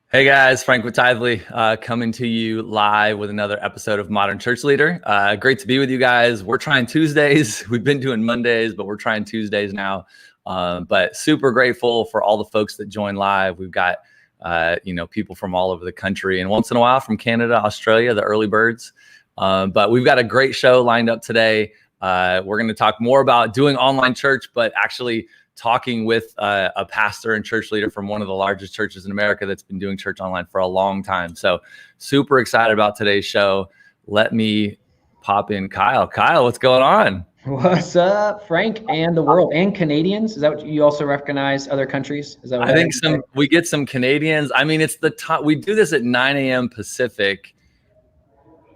Hey guys, Frank with Tithely, coming to you live with another episode of Modern Church Leader. Great to be with you guys. We're trying Tuesdays. We've been doing Mondays, but we're trying Tuesdays now. But super grateful for all the folks that join live. We've got people from all over the country, and once in a while from Canada, Australia, the early birds. But we've got a great show lined up today. We're going to talk more about doing online church, but actually talking with a pastor and church leader from one of the largest churches in America that's been doing church online for a long time. So super excited about today's show. Let me pop in Kyle. Kyle, what's going on? What's up, Frank, and the world, and Canadians? Is that what you also recognize other countries? Is that what I think we get some Canadians. I mean, it's the top. We do this at 9 a.m. Pacific,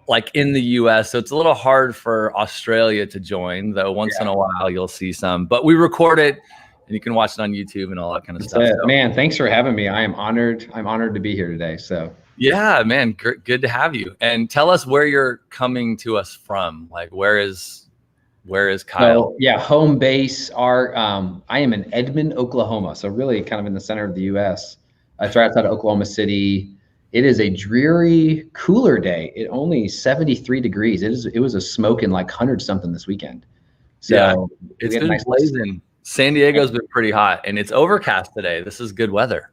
like in the US. So it's a little hard for Australia to join, though once in a while you'll see some. But we record it. And you can watch it on YouTube and all that kind of stuff. So. Man, thanks for having me. I am honored. I'm honored to be here today. So yeah, man, good to have you. And tell us where you're coming to us from. Like, where is Kyle? So, home base. I am in Edmond, Oklahoma. So really, kind of in the center of the U.S. It's right outside of Oklahoma City. It is a dreary, cooler day. It only 73 degrees. It was a smoking like 100-something this weekend. So yeah, it's been blazing. San Diego's been pretty hot, and it's overcast today. This is good weather.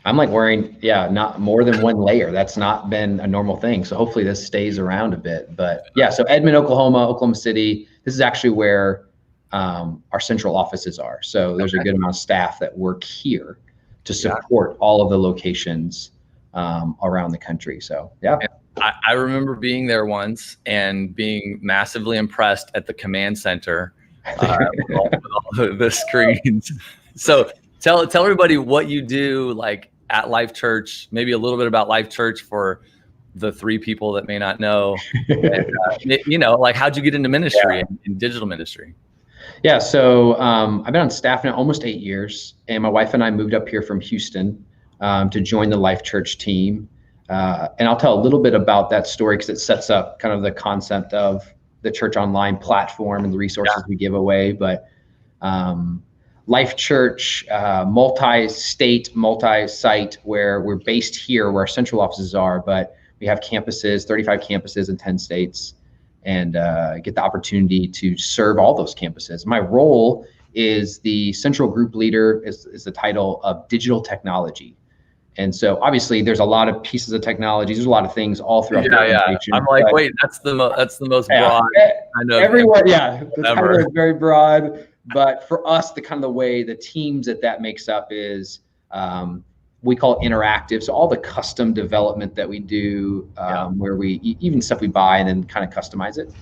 I'm like wearing, not more than one layer. That's not been a normal thing. So hopefully this stays around a bit. But so Edmond, Oklahoma City, this is actually where our central offices are. So there's a good amount of staff that work here to support all of the locations around the country. So, yeah. I remember being there once and being massively impressed at the command center. With all the screens. So tell everybody what you do, like at Life.Church, maybe a little bit about Life.Church for the three people that may not know. And, like how'd you get into ministry and digital ministry? Yeah, so I've been on staff now almost 8 years, and my wife and I moved up here from Houston to join the Life.Church team. And I'll tell a little bit about that story because it sets up kind of the concept of the church online platform and the resources we give away. But Life.Church, multi-state, multi-site, where we're based here, where our central offices are, but we have campuses, 35 campuses in 10 states, and get the opportunity to serve all those campuses. My role is the central group leader, is the title of digital technology. And so obviously there's a lot of pieces of technology. There's a lot of things all throughout the organization. I'm like, wait, that's the most broad. I know everyone. The title is very broad, but for us, the kind of the way the teams that makes up is we call it interactive. So all the custom development that we do, where we even stuff we buy and then kind of customize it.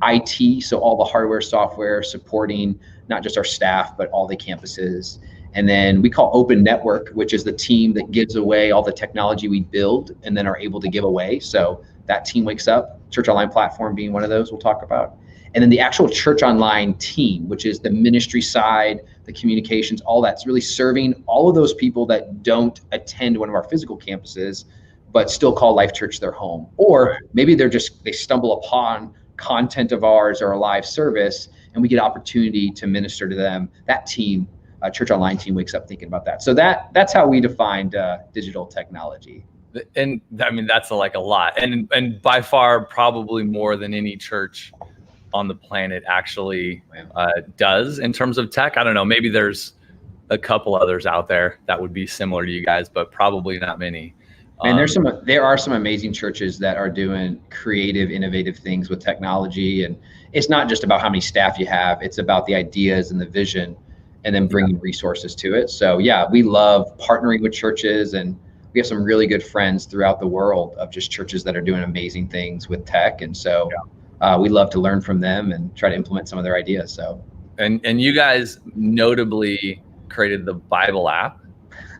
IT, so all the hardware, software supporting not just our staff but all the campuses. And then we call Open Network, which is the team that gives away all the technology we build and then are able to give away. So that team wakes up, Church Online platform being one of those we'll talk about. And then the actual Church Online team, which is the ministry side, the communications, all that's really serving all of those people that don't attend one of our physical campuses, but still call Life.Church their home. Or maybe they stumble upon content of ours or a live service, and we get opportunity to minister to them. That team, Church Online team, wakes up thinking about that. So that's how we defined digital technology. And I mean, that's a lot, and by far probably more than any church on the planet actually does in terms of tech. I don't know, maybe there's a couple others out there that would be similar to you guys, but probably not many. And there are some amazing churches that are doing creative, innovative things with technology, and it's not just about how many staff you have, it's about the ideas and the vision, and then bringing resources to it. So we love partnering with churches, and we have some really good friends throughout the world of just churches that are doing amazing things with tech. And so we love to learn from them and try to implement some of their ideas. So, and you guys notably created the Bible app.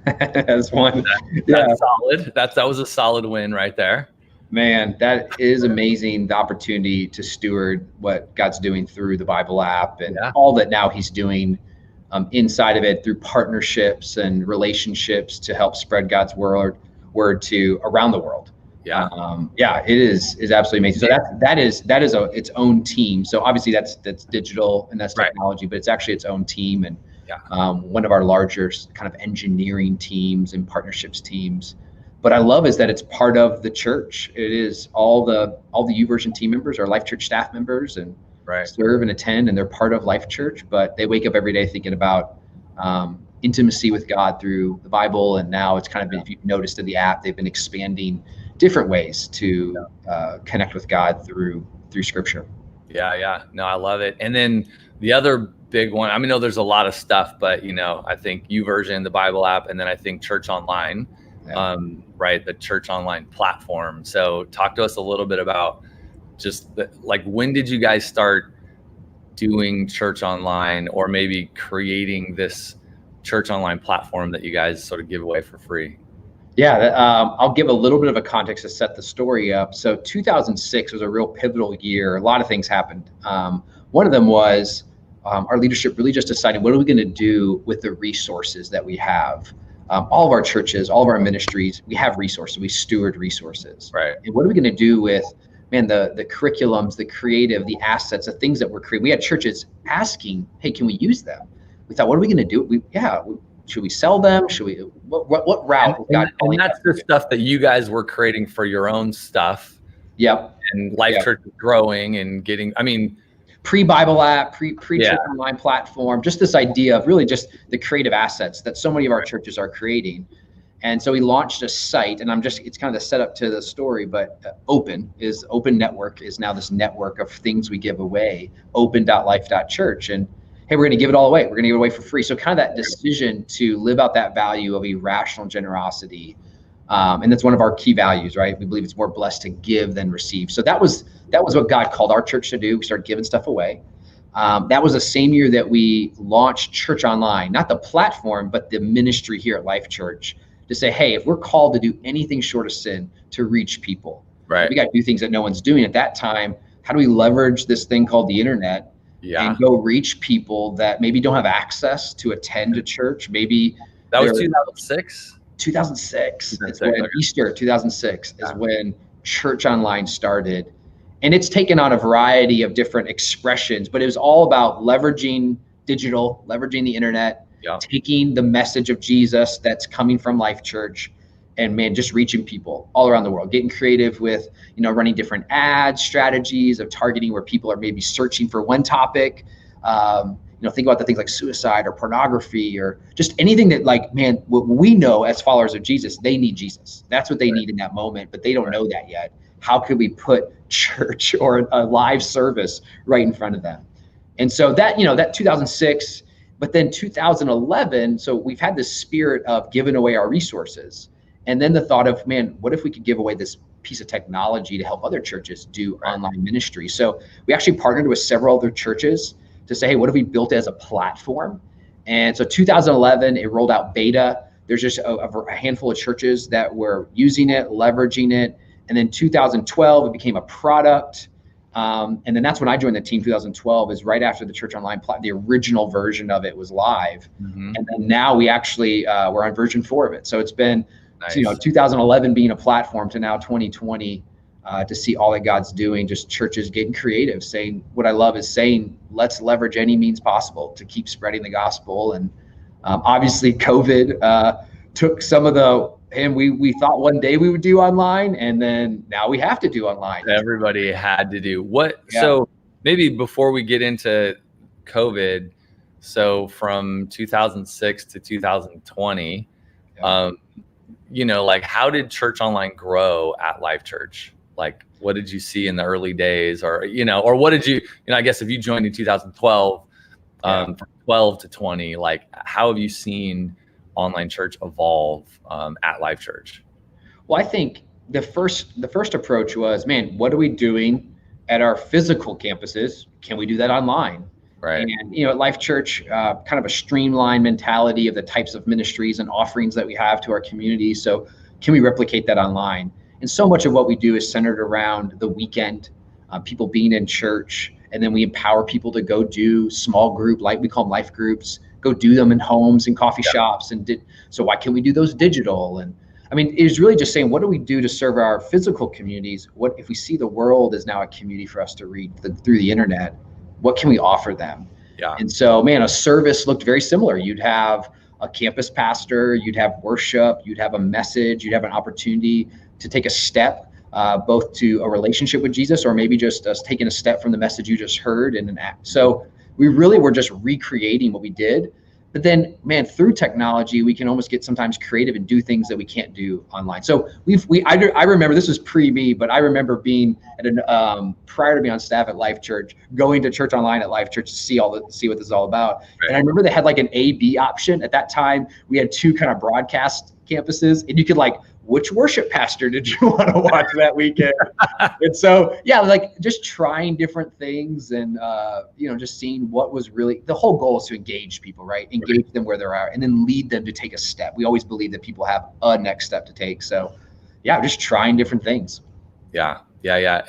That's one. That's solid. That was a solid win right there. Man, that is amazing. The opportunity to steward what God's doing through the Bible app and all that now he's doing inside of it through partnerships and relationships to help spread God's word to around the world. It is absolutely amazing. So that is its own team. So obviously that's digital and that's technology, but it's actually its own team. And Yeah. One of our larger kind of engineering teams and partnerships teams. But I love is that it's part of the church. It is all the YouVersion team members are Life.Church staff members and serve and attend, and they're part of Life.Church. But they wake up every day thinking about intimacy with God through the Bible, and now it's kind of been, if you've noticed in the app, they've been expanding different ways to connect with God through Scripture. Yeah. No, I love it. And then the other big one, I know there's a lot of stuff, but I think YouVersion, the Bible app, and then I think Church Online, the Church Online platform. So talk to us a little bit about just when did you guys start doing Church Online, or maybe creating this Church Online platform that you guys sort of give away for free? Yeah, I'll give a little bit of a context to set the story up. So 2006 was a real pivotal year. A lot of things happened. One of them was our leadership really just deciding, what are we going to do with the resources that we have? All of our churches, all of our ministries, we have resources. We steward resources. Right. And what are we going to do with, the curriculums, the creative, the assets, the things that we're creating? We had churches asking, hey, can we use them? We thought, what are we going to do? Should we sell them? Should we? What route? And that's the stuff that you guys were creating for your own stuff. Yep. And Life.Church is growing and getting. Pre-Bible app, pre-Church Online platform. Just this idea of really just the creative assets that so many of our churches are creating. And so we launched a site, and it's kind of the setup to the story, but Open Network is now this network of things we give away, open.life.church. And hey, we're going to give it all away. We're going to give it away for free. So kind of that decision to live out that value of irrational generosity. And that's one of our key values, right? We believe it's more blessed to give than receive. So that was what God called our church to do. We started giving stuff away. That was the same year that we launched Church Online, not the platform, but the ministry here at Life.Church, to say, hey, if we're called to do anything short of sin to reach people, right, we got to do things that no one's doing at that time. How do we leverage this thing called the internet and go reach people that maybe don't have access to attend a church? Maybe that was 2006. 2006. It's when Easter 2006 is when Church Online started. And it's taken on a variety of different expressions, but it was all about leveraging digital, leveraging the internet, taking the message of Jesus that's coming from Life.Church, and just reaching people all around the world, getting creative with, running different ad strategies of targeting where people are maybe searching for one topic. Think about the things like suicide or pornography or just anything that what we know as followers of Jesus, they need Jesus. That's what they need in that moment, but they don't know that yet. How could we put church or a live service right in front of them? And so that 2006, but then 2011, so we've had this spirit of giving away our resources. And then the thought of, what if we could give away this piece of technology to help other churches do online ministry? So we actually partnered with several other churches to say, hey, what if we built it as a platform? And so 2011, it rolled out beta. There's just a handful of churches that were using it, leveraging it. And then 2012, it became a product. And then that's when I joined the team. 2012 is right after the Church Online the original version of it was live. Mm-hmm. And then now we actually, we're on version 4 of it. So it's been, 2011 being a platform to now 2020, to see all that God's doing, just churches getting creative, saying, what I love is saying, let's leverage any means possible to keep spreading the gospel. And obviously COVID took some of we thought one day we would do online, and then now we have to do online. Everybody had to do what? Yeah. So maybe before we get into COVID, so from 2006 to 2020, how did Church Online grow at Life.Church? What did you see in the early days, or what did you, I guess if you joined in 2012, from 12 to 20, how have you seen online church evolve at Life.Church? Well, I think the first approach was, what are we doing at our physical campuses? Can we do that online? Right. And at Life.Church, kind of a streamlined mentality of the types of ministries and offerings that we have to our community. So can we replicate that online? And so much of what we do is centered around the weekend, people being in church, and then we empower people to go do small group, we call them life groups, go do them in homes and coffee shops. So why can't we do those digital? And it was really just saying, what do we do to serve our physical communities? What if we see the world is now a community for us to read through the internet? What can we offer them? Yeah. And so, man, a service looked very similar. You'd have a campus pastor, you'd have worship, you'd have a message, you'd have an opportunity to take a step, both to a relationship with Jesus, or maybe just us taking a step from the message you just heard in an act. So we really were just recreating what we did. But then, man, through technology, we can almost get sometimes creative and do things that we can't do online. So I remember, this was pre me, but I remember being at prior to being on staff at Life.Church, going to church online at Life.Church to see what this is all about. Right. And I remember they had like an A/B option. At that time, we had 2 kind of broadcast campuses, and you could like, which worship pastor did you want to watch that weekend? And so, yeah, like just trying different things and, just seeing what was really, the whole goal is to engage people, right? Engage them where they are and then lead them to take a step. We always believe that people have a next step to take. So yeah, just trying different things. Yeah.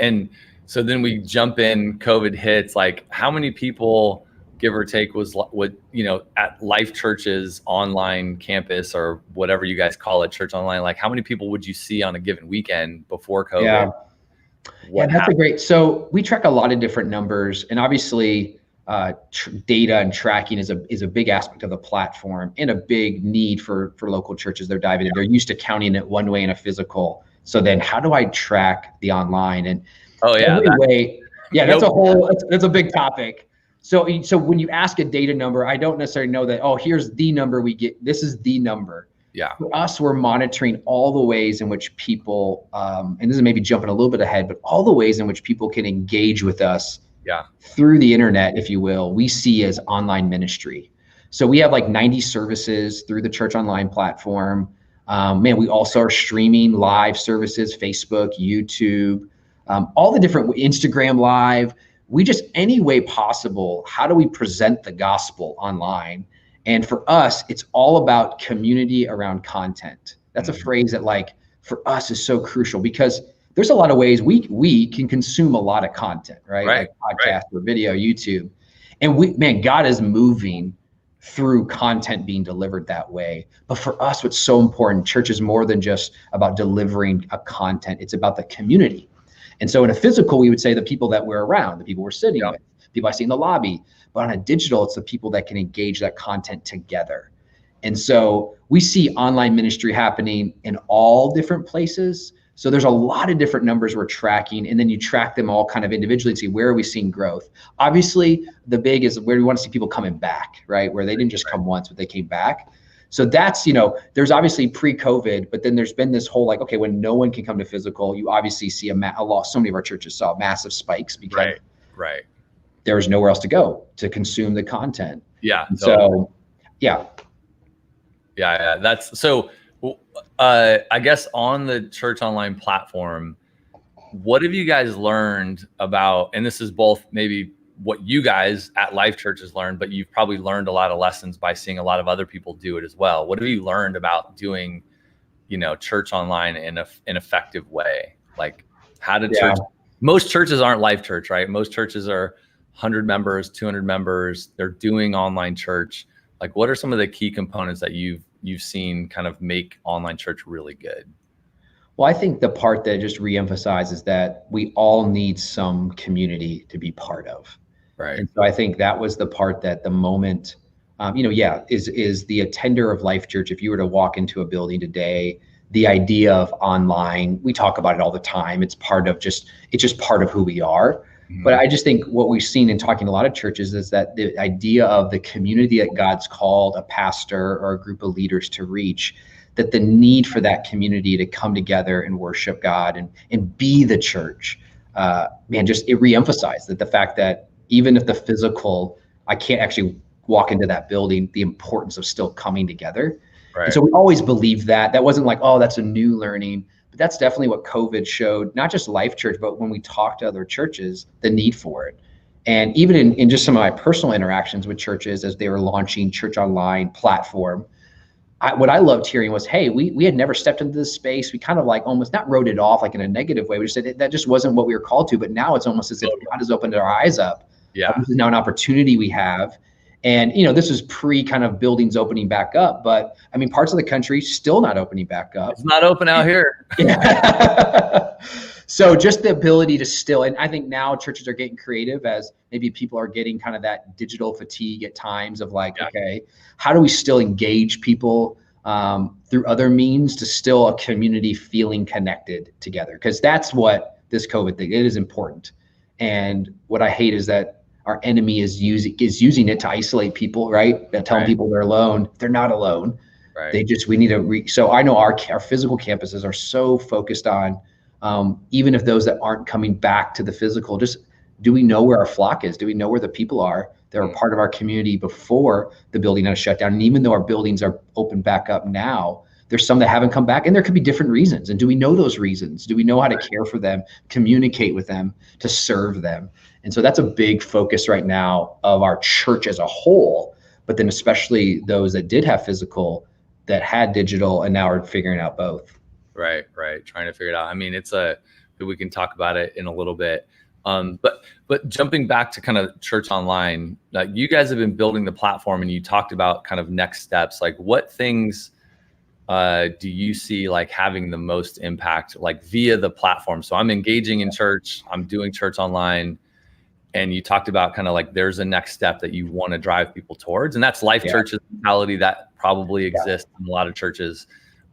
And so then we jump in, COVID hits, like how many people, give or take, was at Life.Church's online campus or whatever you guys call it, church online, like how many people would you see on a given weekend before COVID? Yeah, that's a great, so we track a lot of different numbers, and obviously data and tracking is a big aspect of the platform and a big need for local churches. They're diving in. They're used to counting it one way in a physical. So then how do I track the online? And that's a big topic. So when you ask a data number, I don't necessarily know that, here's the number we get. This is the number. Yeah. For us, we're monitoring all the ways in which people, and this is maybe jumping a little bit ahead, but all the ways in which people can engage with us through the internet, if you will, we see as online ministry. So we have like 90 services through the Church Online platform. We also are streaming live services, Facebook, YouTube, all the different, Instagram Live. We just, any way possible, how do we present the gospel online? And for us, it's all about community around content. That's a phrase that, like, for us is so crucial because there's a lot of ways we can consume a lot of content, right? Like podcast or video, YouTube. And God is moving through content being delivered that way. But for us, what's so important, church is more than just about delivering a content. It's about the community. And so in a physical, we would say the people that we're around, the people we're sitting with, people I see in the lobby. But on a digital, it's the people that can engage that content together. And so we see online ministry happening in all different places. So there's a lot of different numbers we're tracking, and then you track them all kind of individually and see where are we seeing growth. Obviously, the big is where we want to see people coming back, right? Where they didn't just come once, but they came back. So that's, there's obviously pre-COVID, but then there's been this whole like, okay, when no one can come to physical, you obviously see a lot. So many of our churches saw massive spikes because there was nowhere else to go to consume the content. Yeah. So, yeah. That's so. I guess on the Church Online platform, what have you guys learned about? And this is both maybe what you guys at Life.Church has learned, but you've probably learned a lot of lessons by seeing a lot of other people do it as well. What have you learned about doing, church online in an effective way? Like, how did church? Most churches aren't Life.Church, right? Most churches are 100 members, 200 members. They're doing online church. Like, what are some of the key components that you've seen kind of make online church really good? Well, I think the part that just reemphasizes that we all need some community to be part of. Right. And so I think that was the part that the moment, is the attender of Life.Church. If you were to walk into a building today, the idea of online, we talk about it all the time. It's just part of who we are. Mm-hmm. But I just think what we've seen in talking to a lot of churches is that the idea of the community that God's called a pastor or a group of leaders to reach, that the need for that community to come together and worship God and be the church, it reemphasized that the fact that even if the physical, I can't actually walk into that building, the importance of still coming together. Right. And so we always believed that. That wasn't like, that's a new learning. But that's definitely what COVID showed, not just Life.Church, but when we talked to other churches, the need for it. And even in just some of my personal interactions with churches as they were launching Church Online platform, what I loved hearing was, hey, we had never stepped into this space. We kind of like almost not wrote it off like in a negative way. We just said that just wasn't what we were called to. But now it's almost as if God has opened our eyes up. Yeah. This is now an opportunity we have. And, this is pre kind of buildings opening back up. But I mean, parts of the country still not opening back up. It's not open out here. So just the ability to still, and I think now churches are getting creative as maybe people are getting kind of that digital fatigue at times of like, okay, how do we still engage people through other means to still a community feeling connected together? Because that's what this COVID thing, it is important. And what I hate is that our enemy is using it to isolate people, right? Telling people they're alone. They're not alone. Right. We need to so I know our physical campuses are so focused on, even if those that aren't coming back to the physical, just do we know where our flock is? Do we know where the people are that are part of our community before the building had shut down? And even though our buildings are open back up now, there's some that haven't come back, and there could be different reasons. And do we know those reasons? Do we know how to care for them, communicate with them, to serve them? And so that's a big focus right now of our church as a whole, but then especially those that did have physical, that had digital, and now are figuring out both. Right. Trying to figure it out. I mean, we can talk about it in a little bit. But jumping back to kind of church online, like you guys have been building the platform, and you talked about kind of next steps. Like what things do you see like having the most impact, like via the platform? So I'm engaging in church, I'm doing church online, and you talked about kind of like there's a next step that you want to drive people towards, and that's Life.Church's mentality that probably exists in a lot of churches.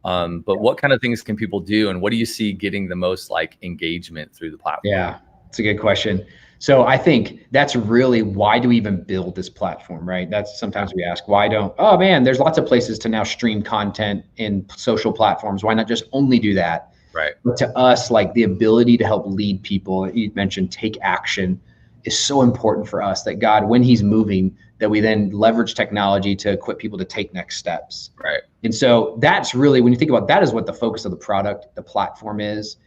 But what kind of things can people do, and what do you see getting the most like engagement through the platform? Yeah, it's a good question. So I think that's really why do we even build this platform, right? That's sometimes we ask, oh man, there's lots of places to now stream content in social platforms. Why not just only do that? Right. But to us, like the ability to help lead people, you mentioned take action, is so important for us, that God, when he's moving, that we then leverage technology to equip people to take next steps. Right. And so that's really, when you think about that, is what the focus of the product, the platform is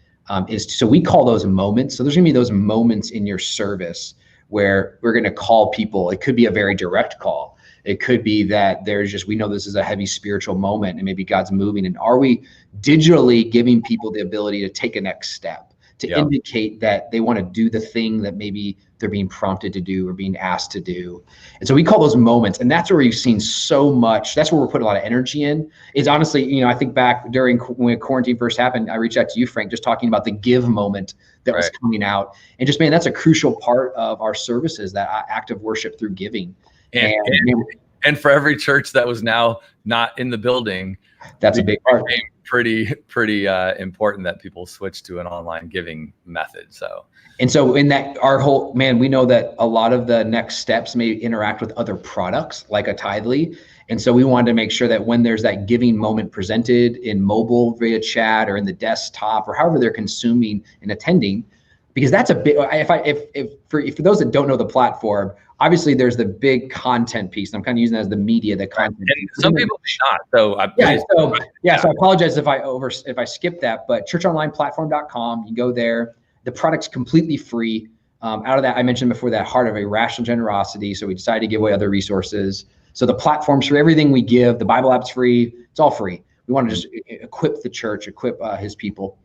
so we call those moments. So there's gonna be those moments in your service where we're gonna call people. It could be a very direct call. It could be that we know this is a heavy spiritual moment and maybe God's moving. And are we digitally giving people the ability to take a next step, to indicate that they want to do the thing that maybe they're being prompted to do or being asked to do? And so we call those moments, and that's where we've seen so much. That's where we're putting a lot of energy in. Is honestly, I think back when quarantine first happened, I reached out to you, Frank, just talking about the give moment that was coming out. And just, man, that's a crucial part of our services, that act of worship through giving. And for every church that was now not in the building, that's a big part. Pretty important that people switch to an online giving method. And so in that, we know that a lot of the next steps may interact with other products like a Tithely. And so we wanted to make sure that when there's that giving moment presented in mobile via chat or in the desktop or however they're consuming and attending, because that's a big, for those that don't know the platform, obviously there's the big content piece. I'm kind of using that as the media, the content. And some people may not. So I apologize if I skip that, but churchonlineplatform.com, you go there. The product's completely free. Out of that, I mentioned before, that heart of a rational generosity. So we decided to give away other resources. So the platform's free. Everything we give, the Bible app's free. It's all free. We want to just equip the church, equip his people.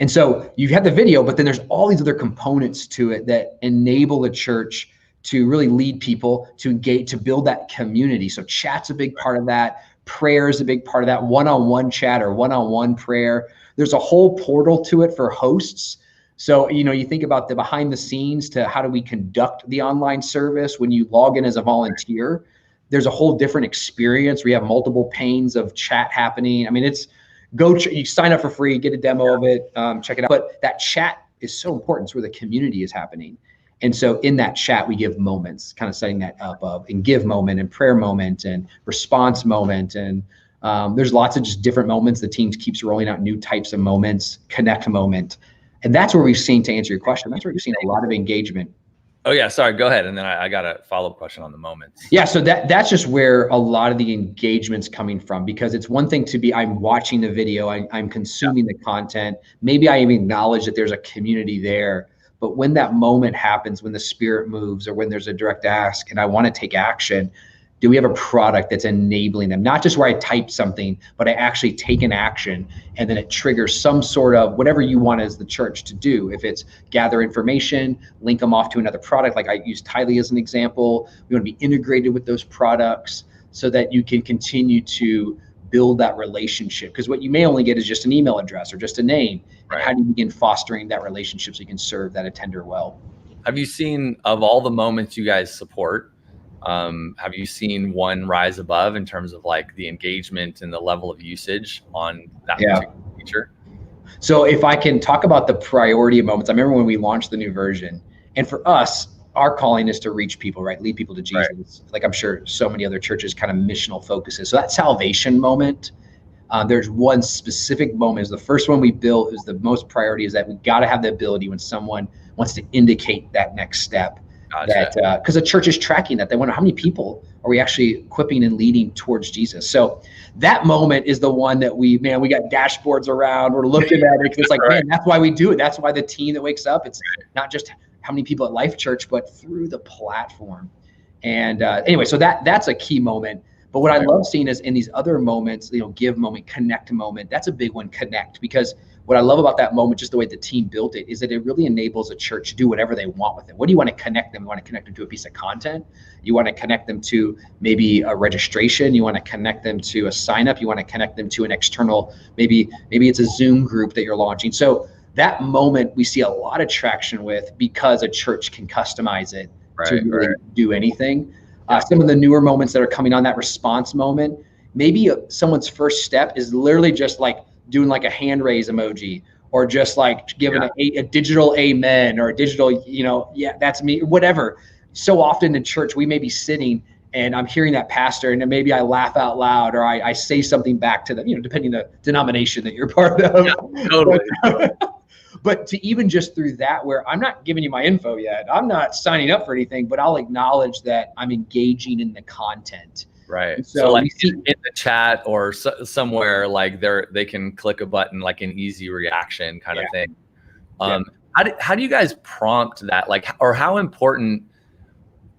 And so you have the video, but then there's all these other components to it that enable the church to really lead people, to engage, to build that community. So chat's a big part of that. Prayer is a big part of that. One-on-one chat or one-on-one prayer. There's a whole portal to it for hosts. So, you think about the behind the scenes to how do we conduct the online service when you log in as a volunteer. There's a whole different experience. We have multiple panes of chat happening. I mean, you sign up for free, get a demo of it, check it out. But that chat is so important. It's where the community is happening. And so in that chat, we give moments, kind of setting that up and give moment and prayer moment and response moment. And there's lots of just different moments. The team keeps rolling out new types of moments, connect moment. And that's where we've seen, to answer your question, that's where we've seen a lot of engagement. Oh yeah, sorry, go ahead. And then I got a follow-up question on the moments. Yeah, so that's just where a lot of the engagement's coming from, because it's one thing to be, I'm watching the video, I'm consuming the content. Maybe I even acknowledge that there's a community there. But when that moment happens, when the Spirit moves or when there's a direct ask and I want to take action, do we have a product that's enabling them? Not just where I type something, but I actually take an action and then it triggers some sort of whatever you want as the church to do. If it's gather information, link them off to another product, like I use Tithely as an example. We want to be integrated with those products so that you can continue to build that relationship? Because what you may only get is just an email address or just a name. Right. And how do you begin fostering that relationship so you can serve that attender well? Have you seen, of all the moments you guys support, have you seen one rise above in terms of like the engagement and the level of usage on that particular feature? So if I can talk about the priority of moments, I remember when we launched the new version, and for us, our calling is to reach people, right? Lead people to Jesus. Right. Like I'm sure so many other churches kind of missional focuses. So that salvation moment, there's one specific moment, is the first one we built, is the most priority, is that we got to have the ability when someone wants to indicate that next step. Gotcha. That because the church is tracking that. They wonder how many people are we actually equipping and leading towards Jesus. So that moment is the one that we got dashboards around. We're looking at it. It's like, right. Man, that's why we do it. That's why the team that wakes up, it's not just how many people at Life.Church, but through the platform. And anyway, so that's a key moment. But what I love seeing is in these other moments, give moment, connect moment. That's a big one, connect, because what I love about that moment, just the way the team built it, is that it really enables a church to do whatever they want with it. What do you want to connect them? You want to connect them to a piece of content. You want to connect them to maybe a registration. You want to connect them to a sign up. You want to connect them to an external, maybe it's a Zoom group that you're launching. So that moment we see a lot of traction with, because a church can customize it to really do anything. Some of the newer moments that are coming on, that response moment, maybe someone's first step is literally just like doing like a hand raise emoji, or just like giving a digital amen, or a digital, that's me, whatever. So often in church, we may be sitting and I'm hearing that pastor, and then maybe I laugh out loud, or I say something back to them, depending on the denomination that you're part of. Yeah, totally. But to even just through that, where I'm not giving you my info yet, I'm not signing up for anything, but I'll acknowledge that I'm engaging in the content. Right. So like in the chat or somewhere, like they can click a button, like an easy reaction kind of thing. How do you guys prompt that? Like, or how important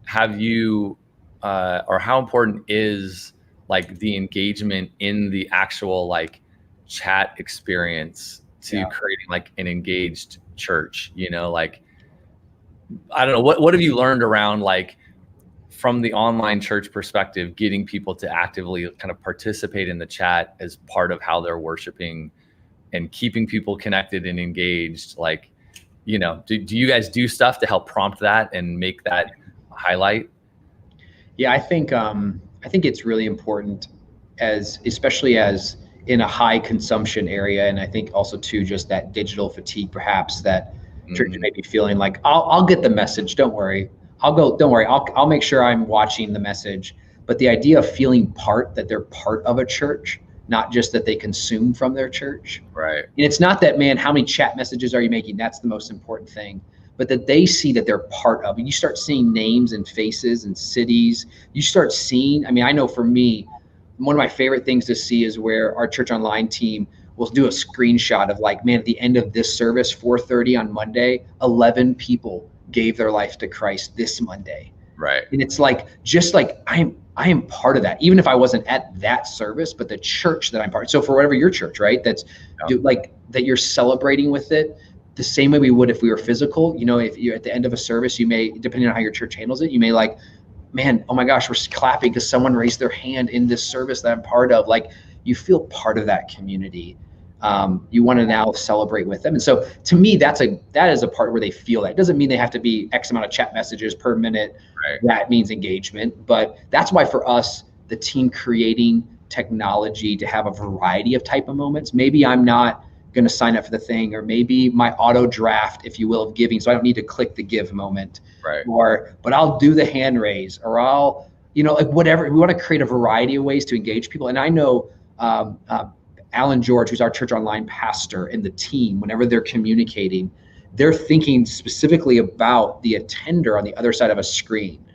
have you, or how important is like the engagement in the actual like chat experience to creating like an engaged church? Like, I don't know, what have you learned around, like, from the online church perspective, getting people to actively kind of participate in the chat as part of how they're worshiping and keeping people connected and engaged? Like, do you guys do stuff to help prompt that and make that a highlight? Yeah, I think it's really important, especially as in a high consumption area. And I think also too, just that digital fatigue, perhaps, that church may be feeling like, I'll get the message. Don't worry. I'll make sure I'm watching the message. But the idea of feeling that they're part of a church, not just that they consume from their church. Right. And it's not that, man, how many chat messages are you making? That's the most important thing. But that they see that they're part of it. You start seeing names and faces and cities. You start seeing, I know for me, one of my favorite things to see is where our church online team will do a screenshot of like, man, at the end of this service, 4:30 on Monday, 11 people gave their life to Christ this Monday. Right. And it's like, just like I am part of that, even if I wasn't at that service, but the church that I'm part of. So for whatever your church, right, that's like that you're celebrating with it the same way we would if we were physical. If you're at the end of a service, you may, depending on how your church handles it, you may like, man, oh my gosh, we're clapping because someone raised their hand in this service that I'm part of. Like, you feel part of that community. You want to now celebrate with them. And so to me, that is a part where they feel that. It doesn't mean they have to be X amount of chat messages per minute. Right. That means engagement. But that's why for us, the team creating technology to have a variety of type of moments. Maybe I'm not going to sign up for the thing, or maybe my auto draft, if you will, of giving, so I don't need to click the give moment. Right. But I'll do the hand raise, or I'll, like whatever. We want to create a variety of ways to engage people. And I know Alan George, who's our church online pastor, and the team, whenever they're communicating, they're thinking specifically about the attender on the other side of a screen.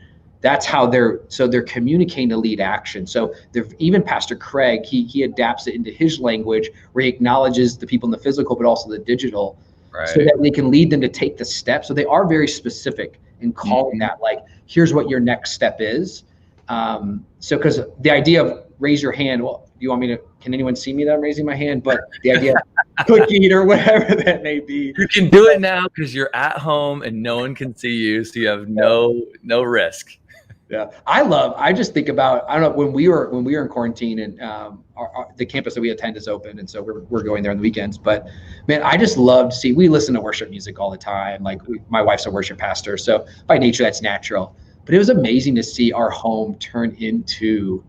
That's how they're communicating to lead action. So even Pastor Craig, he adapts it into his language, where he acknowledges the people in the physical, but also the digital, so that they can lead them to take the step. So they are very specific in calling that, like, here's what your next step is. So because the idea of raise your hand, well, do you want me to, can anyone see me that I'm raising my hand? But the idea of clicking or whatever that may be. You can do it now because you're at home and no one can see you. So you have no risk. Yeah, I just think about, I don't know, when we were in quarantine and the campus that we attend is open, and so we're going there on the weekends. But man, I just love to see. We listen to worship music all the time. Like my wife's a worship pastor, so by nature that's natural. But it was amazing to see our home turn into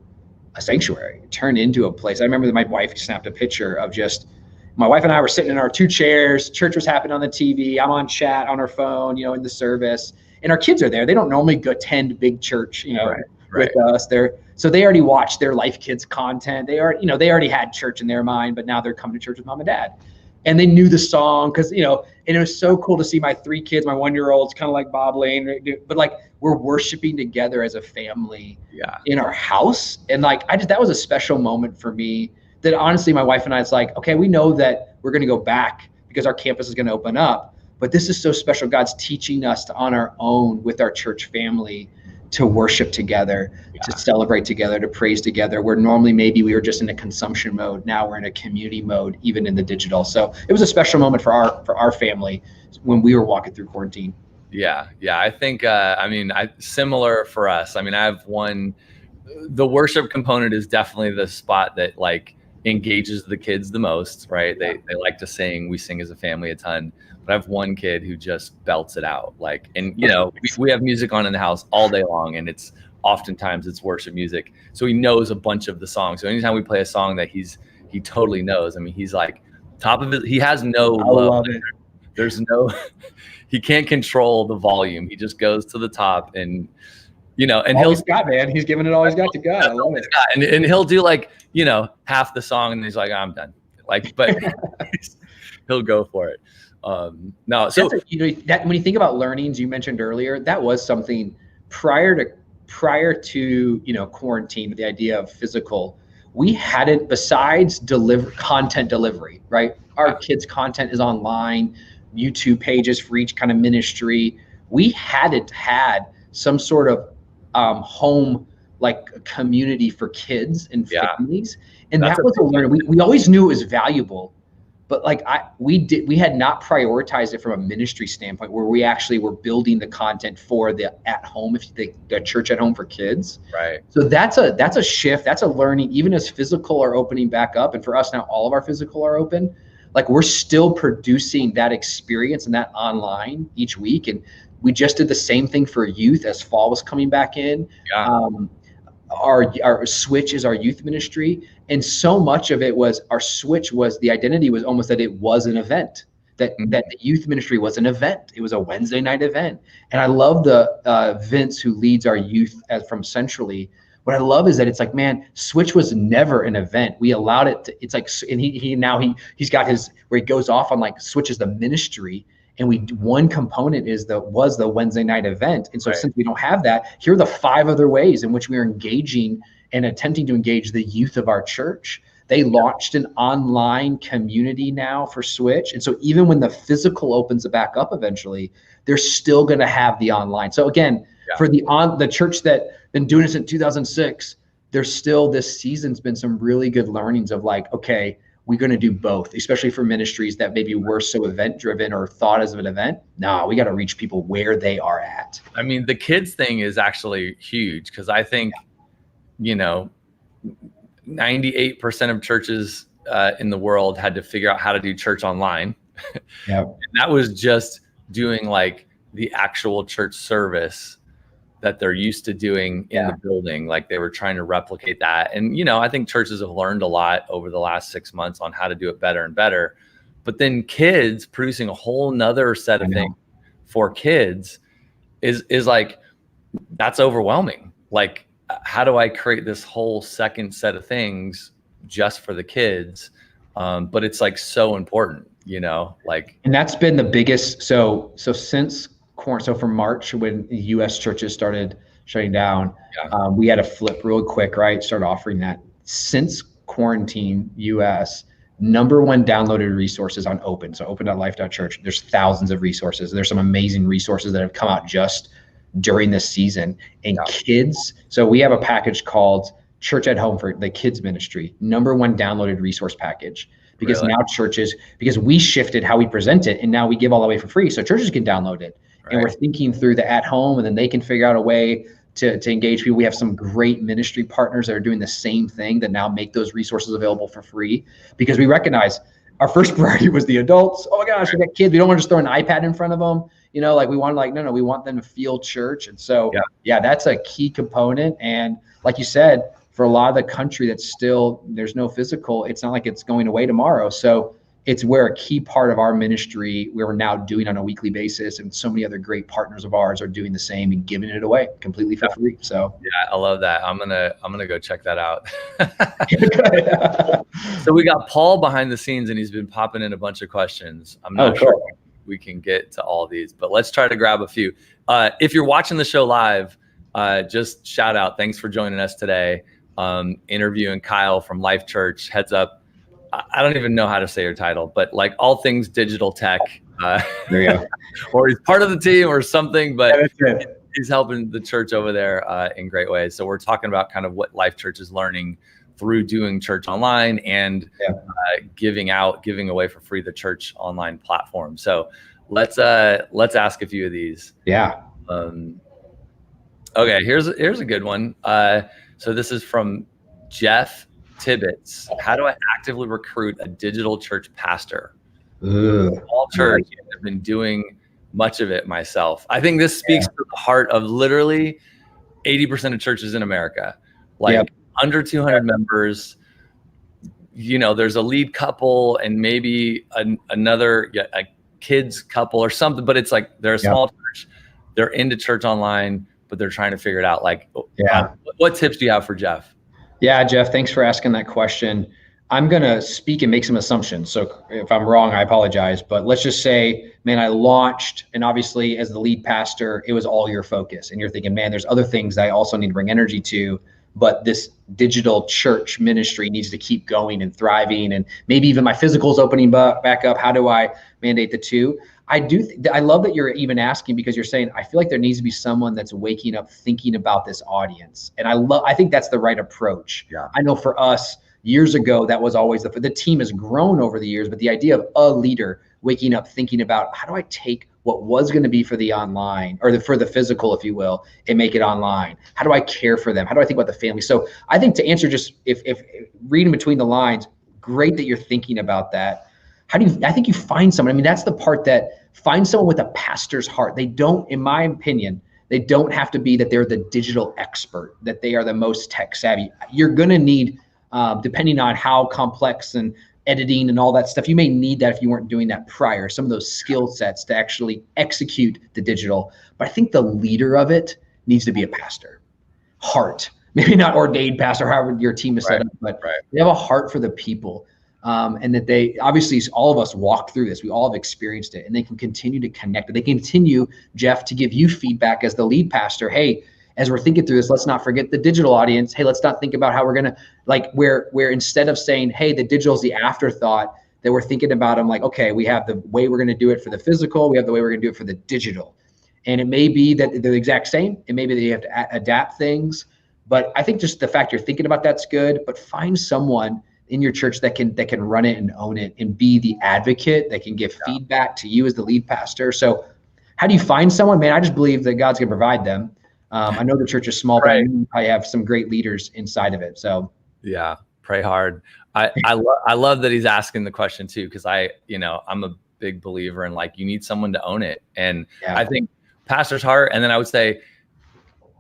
a sanctuary, turn into a place. I remember that my wife snapped a picture of just my wife and I were sitting in our 2 chairs. Church was happening on the TV. I'm on chat on our phone, in the service. And our kids are there. They don't normally go attend big church, right. with us. So they already watched their Life Kids content. They already had church in their mind, but now they're coming to church with mom and dad. And they knew the song because, and it was so cool to see my 3 kids, my 1-year-olds kind of like Bob Lane, but like we're worshiping together as a family in our house. And like, that was a special moment for me that honestly, my wife and I, it's like, okay, we know that we're going to go back because our campus is going to open up. But this is so special. God's teaching us to, on our own with our church family, to worship together, to celebrate together, to praise together, where normally maybe we were just in a consumption mode. Now we're in a community mode, even in the digital. So it was a special moment for our family when we were walking through quarantine. Yeah. I think, similar for us. I have the worship component is definitely the spot that like engages the kids the most, right? They like to sing. We sing as a family a ton. But I have one kid who just belts it out. Like, and we have music on in the house all day long, and oftentimes it's worship music. So he knows a bunch of the songs. So anytime we play a song that he totally knows, he's like top of it. He has no love. There's no, he can't control the volume. He just goes to the top and, and all he's got, man. He's giving it all he's got to God. I love it. And he'll do like, half the song and he's like, I'm done. Like, but he'll go for it. No, so that when you think about learnings you mentioned earlier, that was something prior to quarantine, the idea of physical, we hadn't, besides content delivery, right? Our kids' content is online, YouTube pages for each kind of ministry. We hadn't had some sort of home like community for kids and families, and that was a learning. We always knew it was valuable. But like we had not prioritized it from a ministry standpoint, where we actually were building the content for the at home, the church at home for kids. Right. So that's a shift. That's a learning. Even as physical are opening back up, and for us now, all of our physical are open. Like we're still producing that experience and that online each week. And we just did the same thing for youth as fall was coming back in. Yeah. Our switch is our youth ministry. And so much of it was our switch was the identity was almost that it was an event, that the youth ministry was an event. It was a Wednesday night event. And I love the Vince, who leads our youth from centrally. What I love is that it's like, man, switch was never an event. We allowed it to, it's like, and he's got his, where he goes off on like switch is the ministry. And one component was the Wednesday night event. And so since we don't have that, here are the 5 other ways in which we are engaging and attempting to engage the youth of our church. They launched an online community now for Switch. And so even when the physical opens back up eventually, they're still going to have the online. So again, for the church that been doing this since 2006, there's still, this season's been some really good learnings of like, okay, we're going to do both, especially for ministries that maybe were so event driven or thought as an event. No, we got to reach people where they are at. The kids thing is actually huge, because I think, 98% of churches in the world had to figure out how to do church online. Yeah. That was just doing like the actual church service that they're used to doing in the building. Like they were trying to replicate that. And, I think churches have learned a lot over the last 6 months on how to do it better and better. But then kids producing a whole nother set of things for kids is like, that's overwhelming. Like, how do I create this whole second set of things just for the kids? But it's like so important, and that's been the biggest. So since from March, when the U.S. churches started shutting down, we had to flip real quick, right? Start offering that. Since quarantine, U.S. #1 downloaded resources on Open. So open.life.church. There's thousands of resources. There's some amazing resources that have come out just during this season. And kids, so we have a package called Church at Home for the kids ministry, #1 downloaded resource package. Because now churches, because we shifted how we present it, and now we give all the way for free, so churches can download it. And we're thinking through the at home, and then they can figure out a way to engage people. We have some great ministry partners that are doing the same thing that now make those resources available for free, because we recognize our first priority was the adults. Oh my gosh, we got kids. We don't want to just throw an iPad in front of them. Like we want no, we want them to feel church. And so, yeah, that's a key component. And like you said, for a lot of the country that's still, there's no physical, it's not like it's going away tomorrow. So it's where a key part of our ministry we're now doing on a weekly basis, and so many other great partners of ours are doing the same and giving it away completely for free. So yeah, I love that. I'm gonna go check that out. So we got Paul behind the scenes, and he's been popping in a bunch of questions. I'm not sure we can get to all these, but let's try to grab a few. If you're watching the show live, just shout out. Thanks for joining us today. Interviewing Kyle from Life.Church. Heads up. I don't even know how to say your title, but like all things digital tech. There you go. Or he's part of the team or something, but he's helping the church over there in great ways. So we're talking about kind of what Life.Church is learning through doing church online and giving away for free the church online platform. So let's ask a few of these. Yeah. Okay, here's a good one. So this is from Jeff Tibbetts. How do I actively recruit a digital church pastor? Small church. I've been doing much of it myself. I think this speaks to the heart of literally 80% of churches in America. Under 200 members, there's a lead couple and maybe another a kids couple or something, but it's like they're a small church. They're into church online, but they're trying to figure it out. What tips do you have for Jeff? Yeah, Jeff, thanks for asking that question. I'm going to speak and make some assumptions. So if I'm wrong, I apologize. But let's just say, man, I launched, and obviously as the lead pastor, it was all your focus. And you're thinking, man, there's other things I also need to bring energy to. But this digital church ministry needs to keep going and thriving. And maybe even my physical's opening back up. How do I mandate the two? I love that you're even asking, because you're saying, I feel like there needs to be someone that's waking up thinking about this audience. And I think that's the right approach. Yeah. I know for us years ago, that was always the team has grown over the years, but the idea of a leader waking up thinking about, how do I take what was going to be for the online or for the physical, if you will, and make it online? How do I care for them? How do I think about the family? So I think to answer just if reading between the lines, great that you're thinking about that. I think you find someone. I mean, that's the part that find someone with a pastor's heart. They don't, in my opinion, they don't have to be that they're the digital expert, that they are the most tech savvy. You're going to need, depending on how complex and editing and all that stuff, you may need that if you weren't doing that prior, some of those skill sets to actually execute the digital. But I think the leader of it needs to be a pastor. Heart, maybe not ordained pastor, however your team is set up, but they have a heart for the people. And that they, obviously all of us walk through this, we all have experienced it, and they can continue to connect. They continue, Jeff, to give you feedback as the lead pastor. Hey, as we're thinking through this, let's not forget the digital audience. Hey, let's not think about how we're going to, where instead of saying, hey, the digital is the afterthought, that we're thinking about them okay, we have the way we're going to do it for the physical, we have the way we're going to do it for the digital. And it may be that they're the exact same. It may be that you have to adapt things. But I think just the fact you're thinking about that's good, but find someone in your church that can run it and own it and be the advocate that can give feedback to you as the lead pastor. So how do you find someone? Man, I just believe that God's going to provide them. I know the church is small, but I have some great leaders inside of it. So yeah, pray hard. I love that he's asking the question too, because I'm a big believer in you need someone to own it. And I think pastor's heart. And then I would say,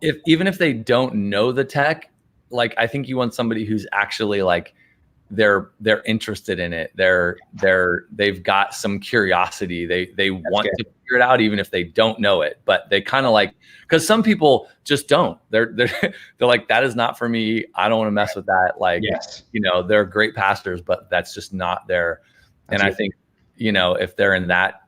even if they don't know the tech, I think you want somebody who's actually they're interested in it. They've got some curiosity. They want to figure it out, even if they don't know it, but they kind of because some people just don't, they're like, that is not for me. I don't want to mess with that. They're great pastors, but that's just not their, and I think, if they're in that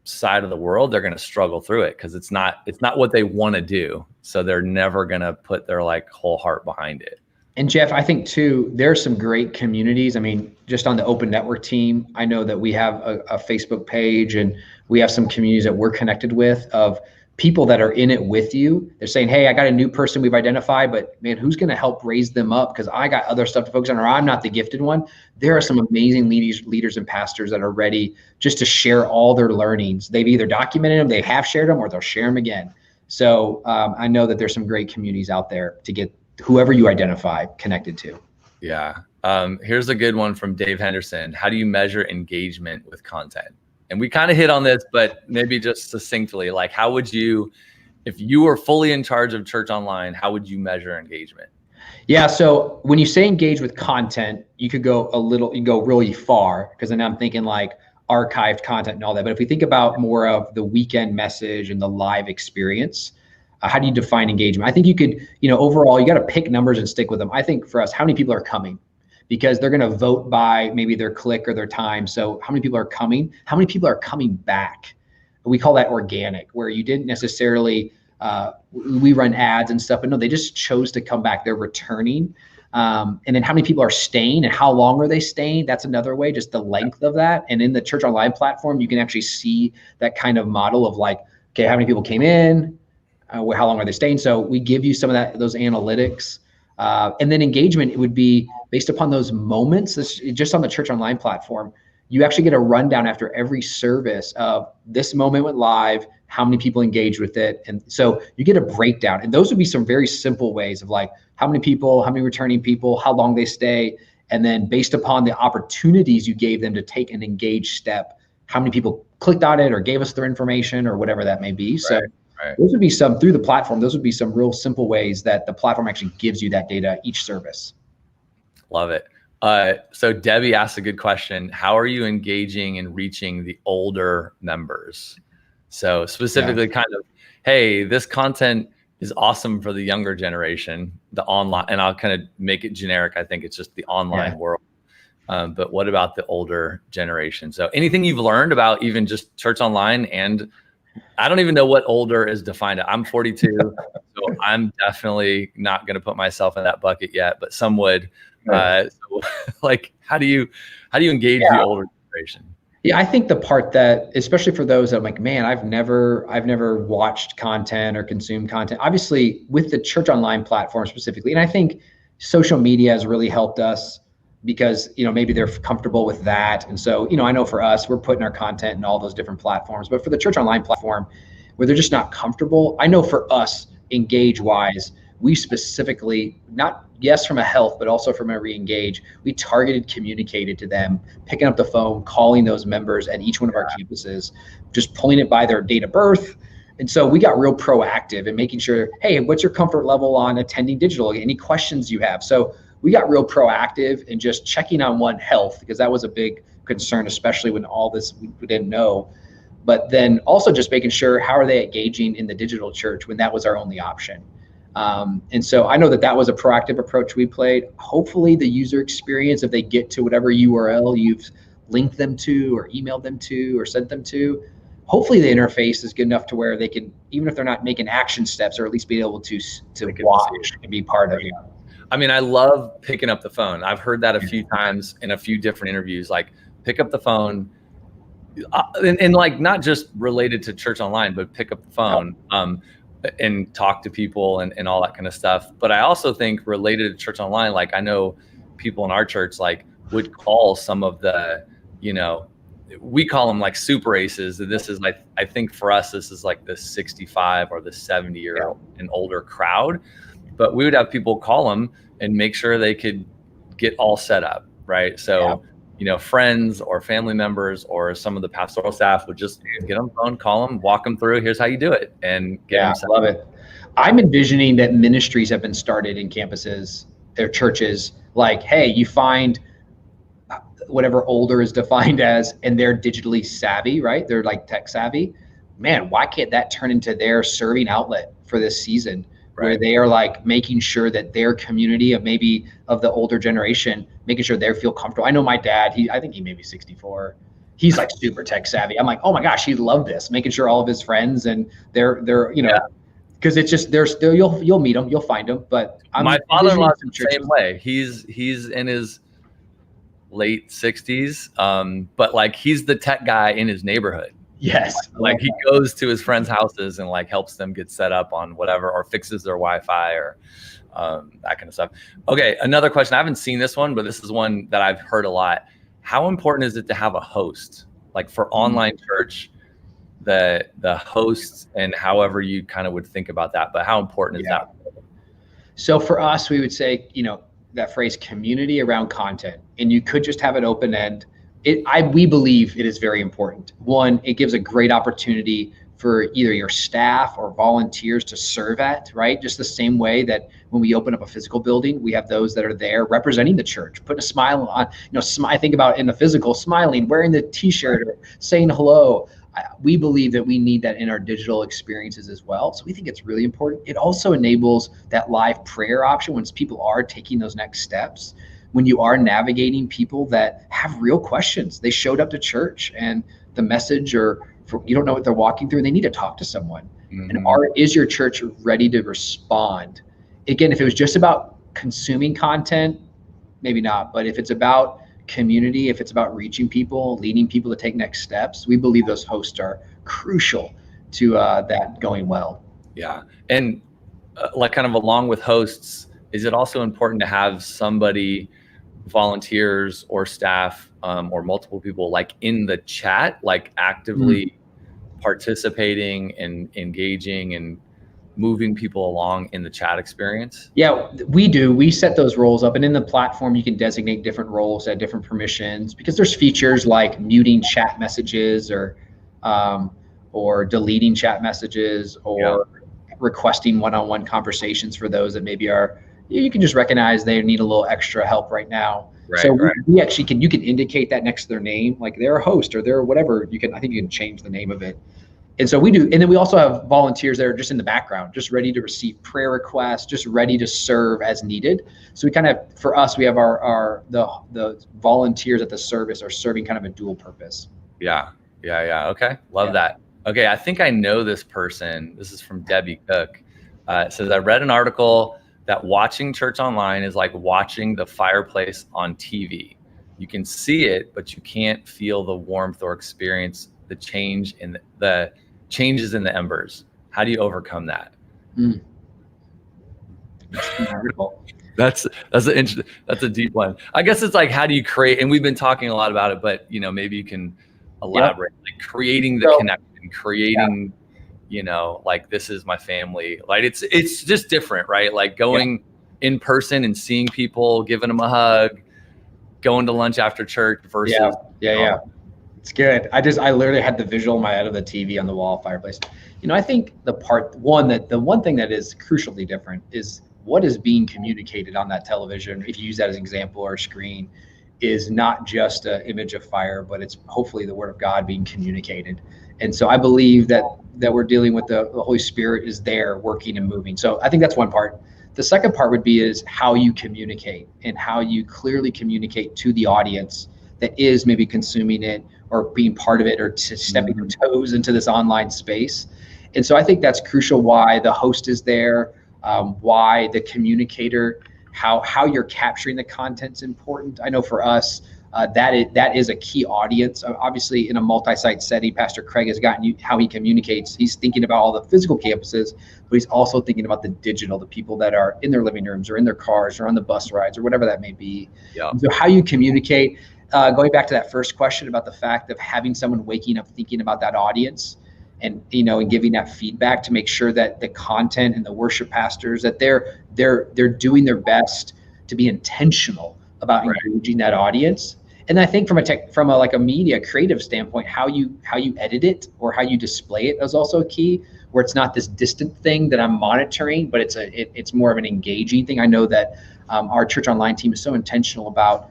side of the world, they're going to struggle through it, because it's not what they want to do. So they're never going to put their whole heart behind it. And Jeff, I think too, there are some great communities. I mean, just on the Open Network team, I know that we have a Facebook page, and we have some communities that we're connected with of people that are in it with you. They're saying, hey, I got a new person we've identified, but man, who's going to help raise them up? Because I got other stuff to focus on, or I'm not the gifted one. There are some amazing leaders and pastors that are ready just to share all their learnings. They've either documented them, they have shared them, or they'll share them again. So I know that there's some great communities out there to get whoever you identify connected to. Yeah. Here's a good one from Dave Henderson. How do you measure engagement with content? And we kind of hit on this, but maybe just succinctly, like how would you, if you were fully in charge of Church Online, how would you measure engagement? Yeah. So when you say engage with content, you could go you can go really far, because then I'm thinking like archived content and all that. But if we think about more of the weekend message and the live experience, how do you define engagement? I think you could, overall, you got to pick numbers and stick with them. I think for us, how many people are coming? Because they're going to vote by maybe their click or their time. So how many people are coming? How many people are coming back? We call that organic, where you didn't necessarily, we run ads and stuff, but no, they just chose to come back. They're returning. And then how many people are staying and how long are they staying? That's another way, just the length of that. And in the Church Online platform, you can actually see that kind of model of like, okay, how many people came in? How long are they staying? So we give you some of those analytics. And then engagement, it would be based upon those moments. Just on the Church Online platform, you actually get a rundown after every service of this moment went live, how many people engaged with it. And so you get a breakdown. And those would be some very simple ways of like how many people, how many returning people, how long they stay. And then based upon the opportunities you gave them to take an engaged step, how many people clicked on it or gave us their information or whatever that may be. Right. So those would be some, through the platform, those would be some real simple ways that the platform actually gives you that data each service. Love it. So Debbie asked a good question. How are you engaging and reaching the older members? So specifically kind of, hey, this content is awesome for the younger generation, the online, and I'll kind of make it generic. I think it's just the online world. But what about the older generation? So anything you've learned about even just Church Online, and I don't even know what older is defined. I'm 42, so I'm definitely not going to put myself in that bucket yet, but some would. So like, how do you engage the older generation? Yeah, I think the part that, especially for those that I'm like, man, I've never watched content or consumed content. Obviously, with the Church Online platform specifically, and I think social media has really helped us because maybe they're comfortable with that. And so I know for us, we're putting our content in all those different platforms. But for the Church Online platform, where they're just not comfortable, I know for us, engage wise, we specifically, not from a health, but also from a re-engage, we targeted communicated to them, picking up the phone, calling those members at each one of our campuses, just pulling it by their date of birth. And so we got real proactive in making sure, hey, what's your comfort level on attending digital? Any questions you have? So we got real proactive in just checking on one, health, because that was a big concern, especially when all this we didn't know. But then also just making sure, how are they engaging in the digital church when that was our only option? And so I know that was a proactive approach we played. Hopefully the user experience, if they get to whatever URL you've linked them to or emailed them to or sent them to, hopefully the interface is good enough to where they can, even if they're not making action steps, or at least be able to watch and be part of it. I mean, I love picking up the phone. I've heard that a few times in a few different interviews, like pick up the phone and like not just related to Church Online, but pick up the phone. And talk to people and all that kind of stuff. But I also think related to Church Online, like I know people in our church like would call some of the, we call them like super aces. This is like, I think for us, this is like the 65 or the 70-year and older crowd. But we would have people call them and make sure they could get all set up, right? So friends or family members or some of the pastoral staff would just get on the phone, call them, walk them through, here's how you do it, and get them set up. Love it. I'm envisioning that ministries have been started in campuses, their churches, like, hey, you find whatever older is defined as, and they're digitally savvy, right? They're like tech savvy. Man, why can't that turn into their serving outlet for this season? Right. Where they are like making sure that their community of maybe of the older generation, making sure they feel comfortable. I know my dad, I think he may be 64. He's like super tech savvy. I'm like, oh my gosh, he loved this, making sure all of his friends and they're because it's just, you'll meet them, you'll find them. But my father-in-law's the same way. He's in his late 60s, but like he's the tech guy in his neighborhood. Yes. Like he goes to his friends' houses and like helps them get set up on whatever, or fixes their Wi-Fi or that kind of stuff. Okay, another question. I haven't seen this one, but this is one that I've heard a lot. How important is it to have a host? Like for online church, the hosts and however you kind of would think about that, but how important is that? So for us, we would say, that phrase community around content, and you could just have an open end. We believe it is very important. One, it gives a great opportunity for either your staff or volunteers to serve at, right? Just the same way that when we open up a physical building, we have those that are there representing the church, putting a smile on, I think about in the physical, smiling, wearing the t-shirt, or saying hello. We believe that we need that in our digital experiences as well. So we think it's really important. It also enables that live prayer option when people are taking those next steps, when you are navigating people that have real questions. They showed up to church and the message you don't know what they're walking through and they need to talk to someone. And is your church ready to respond? Again, if it was just about consuming content, maybe not. But if it's about community, if it's about reaching people, leading people to take next steps, we believe those hosts are crucial to that going well. Yeah. And like kind of along with hosts, is it also important to have somebody, volunteers or staff, or multiple people like in the chat, like actively participating and engaging and moving people along in the chat experience? Yeah, we do. We set those roles up, and in the platform, you can designate different roles at different permissions, because there's features like muting chat messages or deleting chat messages, or requesting one-on-one conversations for those that maybe you can just recognize they need a little extra help right now. We actually you can indicate that next to their name, like they're a host or they're whatever. I think you can change the name of it. And so we do. And then we also have volunteers that are just in the background, just ready to receive prayer requests, just ready to serve as needed. So we kind of, for us, we have the volunteers at the service are serving kind of a dual purpose. Yeah. Okay. Love that. Okay. I think I know this person. This is from Debbie Cook. It says, I read an article that watching church online is like watching the fireplace on TV. You can see it, but you can't feel the warmth or experience the change in the changes in the embers. How do you overcome that? That's a deep one. I guess it's like, how do you create, and we've been talking a lot about it, but maybe you can elaborate, like creating the connection, creating, like, this is my family. Like it's just different, right? Like going in person and seeing people, giving them a hug, going to lunch after church versus It's good. I literally had the visual in my head of the TV on the wall, fireplace. I think the one thing that is crucially different is what is being communicated on that television. If you use that as an example or screen, is not just an image of fire, but it's hopefully the word of God being communicated. And so I believe that we're dealing with the Holy Spirit is there working and moving. So I think that's one part. The second part would be is how you communicate and how you clearly communicate to the audience that is maybe consuming it or being part of it or stepping their toes into this online space. And so I think that's crucial, why the host is there, why the communicator, how you're capturing the content's important. I know for us, that is a key audience. Obviously, in a multi-site setting, Pastor Craig has gotten how he communicates. He's thinking about all the physical campuses, but he's also thinking about the digital, the people that are in their living rooms or in their cars or on the bus rides or whatever that may be. Yeah. So how you communicate, going back to that first question about the fact of having someone waking up thinking about that audience and and giving that feedback to make sure that the content and the worship pastors, that they're doing their best to be intentional about engaging that audience. And I think from a media creative standpoint, how you edit it or how you display it is also key, where it's not this distant thing that I'm monitoring, but it's more of an engaging thing. I know that our church online team is so intentional about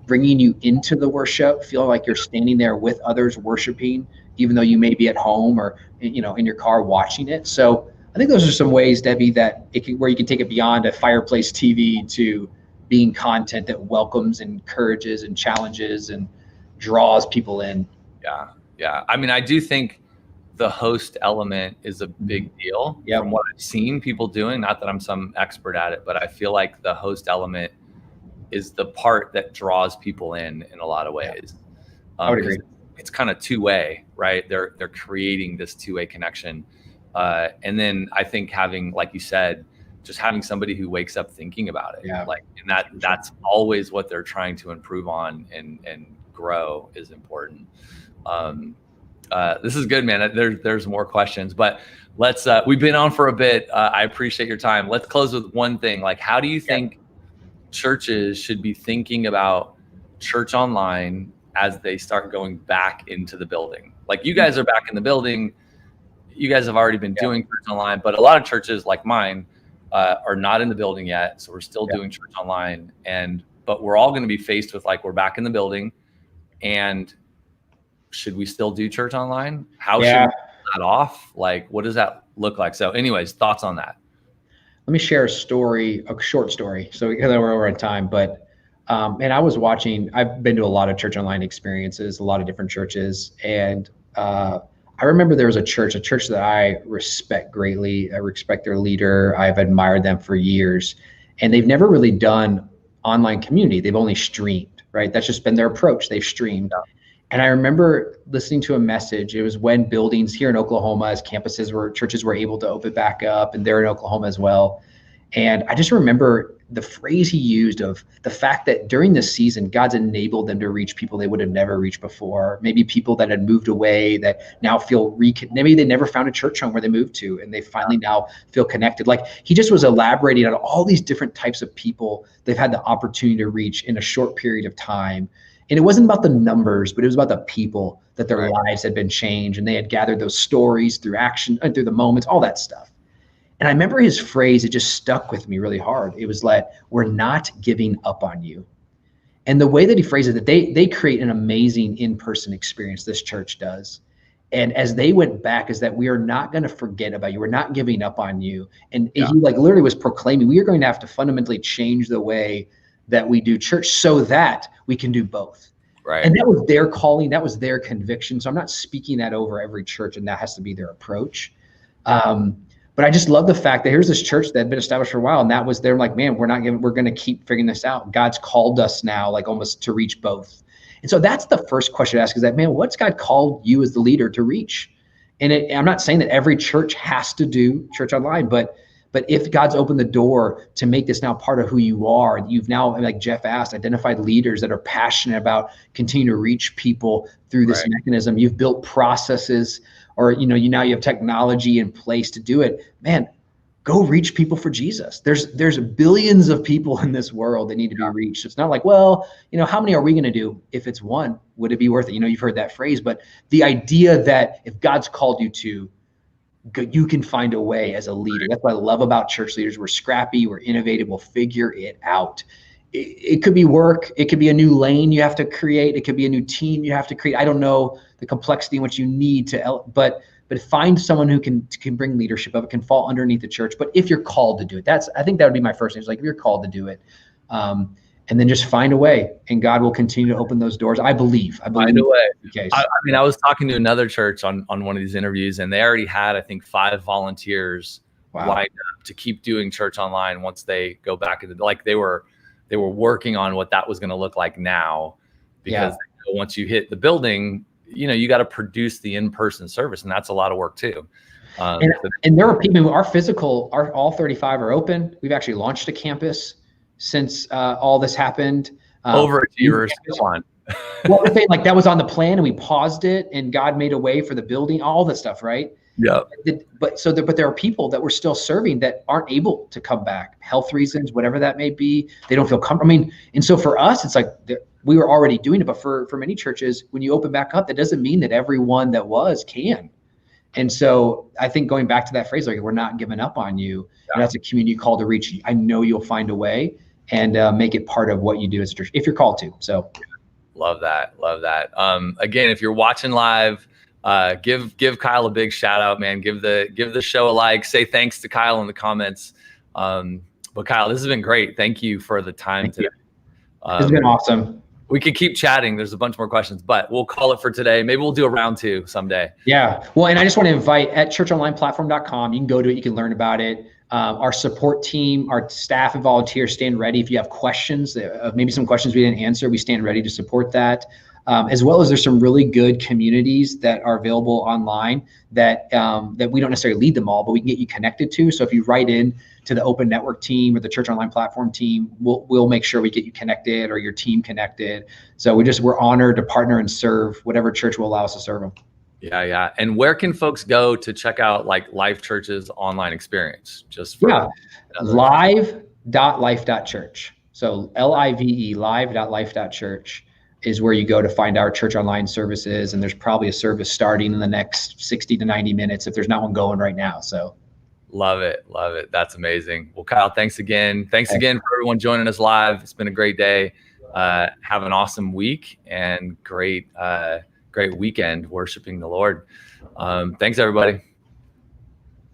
bringing you into the worship, feel like you're standing there with others worshiping, even though you may be at home or in your car watching it. So I think those are some ways, Debbie, that where you can take it beyond a fireplace TV to being content that welcomes, encourages, and challenges and draws people in. Yeah. I mean, I do think the host element is a big deal from what I've seen people doing. Not that I'm some expert at it, but I feel like the host element is the part that draws people in a lot of ways. I would agree. It's kind of two-way, right? They're creating this two-way connection. And then I think having, like you said, just having somebody who wakes up thinking about it, and that's always what they're trying to improve on and grow is important. This is good, man. There's more questions, but let's, we've been on for a bit. I appreciate your time. Let's close with one thing. Like, how do you think churches should be thinking about church online as they start going back into the building? Like, you guys are back in the building. You guys have already been doing church online, but a lot of churches like mine are not in the building yet. So we're still doing church online, but we're all going to be faced with, like, we're back in the building, and should we still do church online? How should we pull that off? Like, what does that look like? So anyways, thoughts on that? Let me share a short story. So because we're over on time, but and I've been to a lot of church online experiences, a lot of different churches. And I remember there was a church that I respect greatly. I respect their leader. I've admired them for years, and they've never really done online community. They've only streamed, right? That's just been their approach. They've streamed. Yeah. And I remember listening to a message. It was when buildings here in Oklahoma, as churches were able to open back up, and they're in Oklahoma as well. And I just remember the phrase he used of the fact that during this season, God's enabled them to reach people they would have never reached before. Maybe people that had moved away that now feel maybe they never found a church home where they moved to, and they finally now feel connected. Like, he just was elaborating on all these different types of people they've had the opportunity to reach in a short period of time. And it wasn't about the numbers, but it was about the people that their lives had been changed, and they had gathered those stories through action, through the moments, all that stuff. And I remember his phrase, it just stuck with me really hard. It was like, we're not giving up on you. And the way that he phrased it, that they create an amazing in-person experience, this church does. And as they went back, is that we are not going to forget about you. We're not giving up on you. And he like literally was proclaiming, we are going to have to fundamentally change the way that we do church so that we can do both. Right. And that was their calling. That was their conviction. So I'm not speaking that over every church, and that has to be their approach. But I just love the fact that here's this church that had been established for a while, and that was, they're like, man, we're going to keep figuring this out. God's called us now, like, almost to reach both. And so that's the first question to ask, is that, man, what's God called you as the leader to reach? And I'm not saying that every church has to do church online, but if God's opened the door to make this now part of who you are, you've now, like Jeff asked, identified leaders that are passionate about continuing to reach people through this mechanism. You've built processes, or now you have technology in place to do it. Man, go reach people for Jesus. There's billions of people in this world that need to be reached. It's not like, well, how many are we going to do? If it's one, would it be worth it? You've heard that phrase, but the idea that if God's called you to, you can find a way as a leader. That's what I love about church leaders. We're scrappy, we're innovative, we'll figure it out. It could be work. It could be a new lane you have to create. It could be a new team you have to create. I don't know the complexity in which you need to, but find someone who can bring leadership up. It can fall underneath the church. But if you're called to do it, I think that would be my first thing. It's like, if you're called to do it, and then just find a way, and God will continue to open those doors. I believe. Find a way. I was talking to another church on one of these interviews, and they already had, I think, 5 volunteers lined up to keep doing church online once they go back into, like, they were working on what that was going to look like now, because once you hit the building, you got to produce the in-person service, and that's a lot of work too. And there are people, all 35 are open. We've actually launched a campus since all this happened. Overachievers. Well, we're saying, like, that was on the plan, and we paused it, and God made a way for the building, all this stuff, right? Yeah. But there are people that we're still serving that aren't able to come back, health reasons, whatever that may be. They don't feel comfortable. And so for us, it's like we were already doing it, but for many churches, when you open back up, that doesn't mean that everyone that can. And so I think going back to that phrase, like, we're not giving up on you. Yeah. And that's a community call to reach. I know you'll find a way, and make it part of what you do as a church, if you're called to. So love that. Again, if you're watching live, give Kyle a big shout out, man. Give the show a like, say thanks to Kyle in the comments. But Kyle, this has been great. Thank you for the time today. It's been awesome. We could keep chatting. There's a bunch more questions, but we'll call it for today. Maybe we'll do a round 2 someday. Yeah. Well, and I just want to invite, at churchonlineplatform.com, you can go to it. You can learn about it. Our support team, our staff and volunteers stand ready. If you have questions, maybe some questions we didn't answer, we stand ready to support that. As well as there's some really good communities that are available online that we don't necessarily lead them all, but we can get you connected to. So if you write in to the Open Network team or the Church Online Platform team, we'll make sure we get you connected, or your team connected. So we're honored to partner and serve whatever church will allow us to serve them. Yeah. And where can folks go to check out like Life.Church's online experience? Just for live.life.church. So LIVE, live.life.church is where you go to find our church online services. And there's probably a service starting in the next 60 to 90 minutes if there's not one going right now. So love it. That's amazing. Well, Kyle, thanks again. Thanks again for everyone joining us live. It's been a great day. Have an awesome week and great weekend worshiping the Lord. Thanks, everybody.